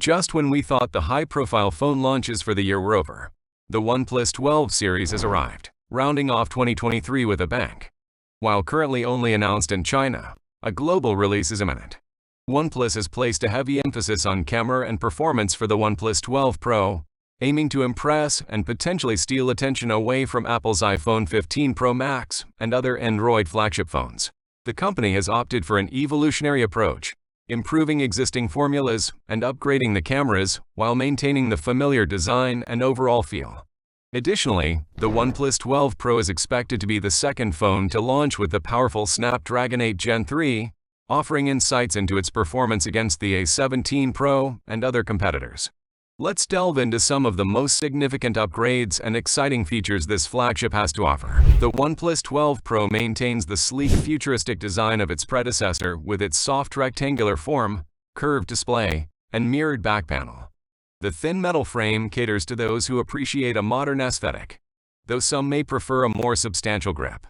Just when we thought the high-profile phone launches for the year were over, the OnePlus 12 series has arrived, rounding off 2023 with a bang. While currently only announced in China, a global release is imminent. OnePlus has placed a heavy emphasis on camera and performance for the OnePlus 12 Pro, aiming to impress and potentially steal attention away from Apple's iPhone 15 Pro Max and other Android flagship phones. The company has opted for an evolutionary approach, improving existing formulas and upgrading the cameras while maintaining the familiar design and overall feel. Additionally, the OnePlus 12 Pro is expected to be the second phone to launch with the powerful Snapdragon 8 Gen 3, offering insights into its performance against the A17 Pro and other competitors. Let's delve into some of the most significant upgrades and exciting features this flagship has to offer. The OnePlus 12 Pro maintains the sleek, futuristic design of its predecessor with its soft rectangular form, curved display, and mirrored back panel. The thin metal frame caters to those who appreciate a modern aesthetic, though some may prefer a more substantial grip.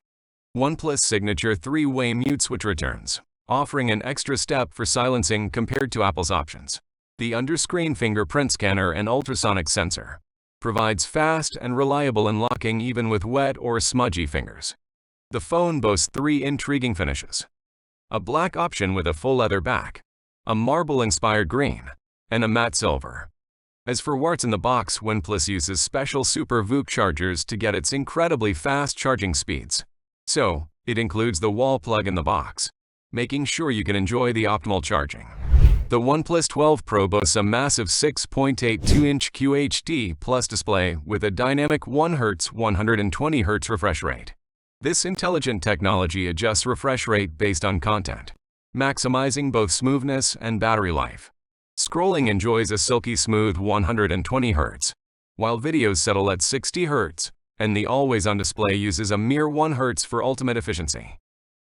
OnePlus signature 3-way mute switch returns, offering an extra step for silencing compared to Apple's options. The under-screen fingerprint scanner and ultrasonic sensor provides fast and reliable unlocking even with wet or smudgy fingers. The phone boasts 3 intriguing finishes: a black option with a full leather back, a marble-inspired green, and a matte silver. As for what's in the box, OnePlus uses special Super VOOC chargers to get its incredibly fast charging speeds. So, it includes the wall plug in the box, making sure you can enjoy the optimal charging. The OnePlus 12 Pro boasts a massive 6.82-inch QHD+ display with a dynamic 1Hz 120Hz refresh rate. This intelligent technology adjusts refresh rate based on content, maximizing both smoothness and battery life. Scrolling enjoys a silky smooth 120 Hz, while videos settle at 60 Hz, and the always-on display uses a mere 1 Hz for ultimate efficiency.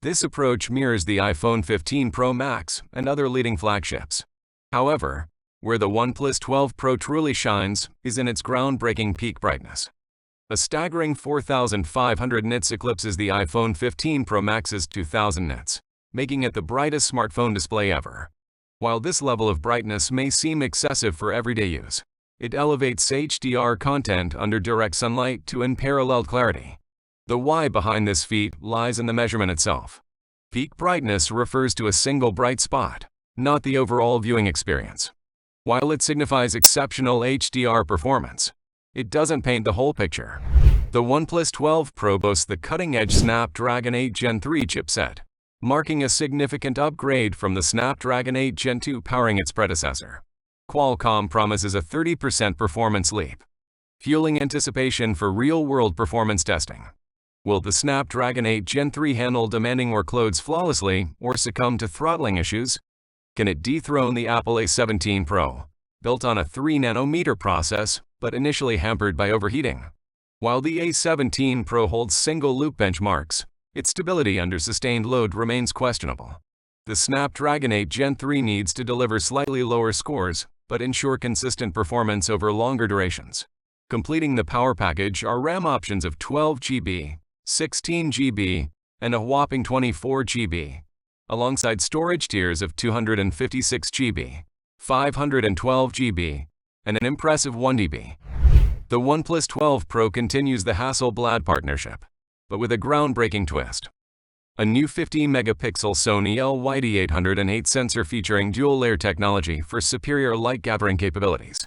This approach mirrors the iPhone 15 Pro Max and other leading flagships. However, where the OnePlus 12 Pro truly shines is in its groundbreaking peak brightness. A staggering 4,500 nits eclipses the iPhone 15 Pro Max's 2,000 nits, making it the brightest smartphone display ever. While this level of brightness may seem excessive for everyday use, it elevates HDR content under direct sunlight to unparalleled clarity. The why behind this feat lies in the measurement itself. Peak brightness refers to a single bright spot, not the overall viewing experience. While it signifies exceptional HDR performance, it doesn't paint the whole picture. The OnePlus 12 Pro boasts the cutting-edge Snapdragon 8 Gen 3 chipset, marking a significant upgrade from the Snapdragon 8 Gen 2 powering its predecessor. Qualcomm promises a 30% performance leap, fueling anticipation for real-world performance testing. Will the Snapdragon 8 Gen 3 handle demanding workloads flawlessly or succumb to throttling issues? Can it dethrone the Apple A17 Pro, built on a 3-nanometer process but initially hampered by overheating? While the A17 Pro holds single-loop benchmarks, its stability under sustained load remains questionable. The Snapdragon 8 Gen 3 needs to deliver slightly lower scores but ensure consistent performance over longer durations. Completing the power package are RAM options of 12 GB, 16 GB, and a whopping 24 GB, alongside storage tiers of 256 GB, 512 GB, and an impressive 1 TB. The OnePlus 12 Pro continues the Hasselblad partnership, but with a groundbreaking twist. A new 50-megapixel Sony LYD808 sensor featuring dual-layer technology for superior light-gathering capabilities.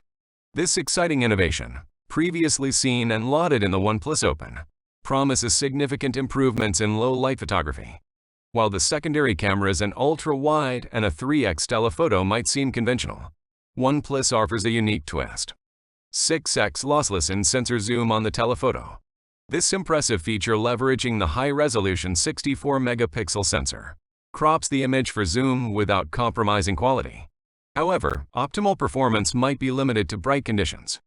This exciting innovation, previously seen and lauded in the OnePlus Open, promises significant improvements in low-light photography. While the secondary cameras, an ultra-wide and a 3x telephoto, might seem conventional, OnePlus offers a unique twist. 6x lossless in-sensor zoom on the telephoto. This impressive feature, leveraging the high-resolution 64-megapixel sensor, crops the image for zoom without compromising quality. However, optimal performance might be limited to bright conditions.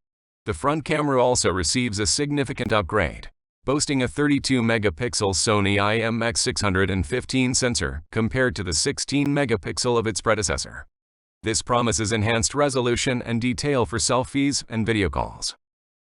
The front camera also receives a significant upgrade, boasting a 32-megapixel Sony IMX615 sensor compared to the 16-megapixel of its predecessor. This promises enhanced resolution and detail for selfies and video calls.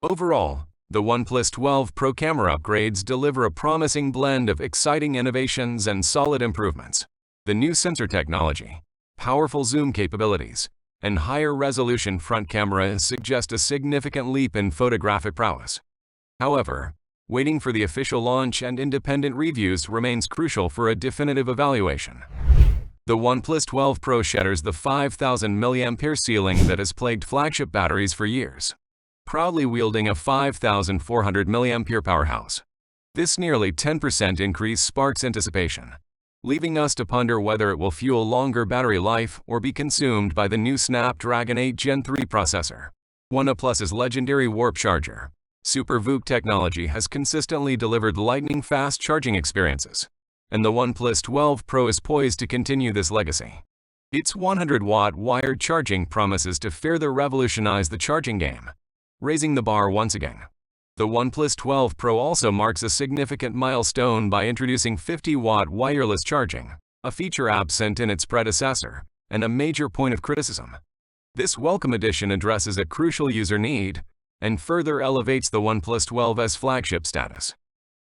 Overall, the OnePlus 12 Pro camera upgrades deliver a promising blend of exciting innovations and solid improvements. The new sensor technology, powerful zoom capabilities, and higher resolution front camera suggest a significant leap in photographic prowess. However, waiting for the official launch and independent reviews remains crucial for a definitive evaluation. The OnePlus 12 Pro shatters the 5,000 mAh ceiling that has plagued flagship batteries for years, proudly wielding a 5,400 mAh powerhouse. This nearly 10% increase sparks anticipation, leaving us to ponder whether it will fuel longer battery life or be consumed by the new Snapdragon 8 Gen 3 processor. OnePlus's legendary warp charger, Super VOOC technology has consistently delivered lightning-fast charging experiences, and the OnePlus 12 Pro is poised to continue this legacy. Its 100-watt wired charging promises to further revolutionize the charging game, raising the bar once again. The OnePlus 12 Pro also marks a significant milestone by introducing 50-watt wireless charging, a feature absent in its predecessor, and a major point of criticism. This welcome addition addresses a crucial user need and further elevates the OnePlus 12's flagship status.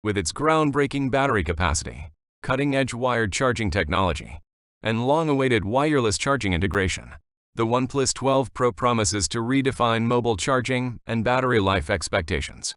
With its groundbreaking battery capacity, cutting-edge wired charging technology, and long-awaited wireless charging integration, the OnePlus 12 Pro promises to redefine mobile charging and battery life expectations.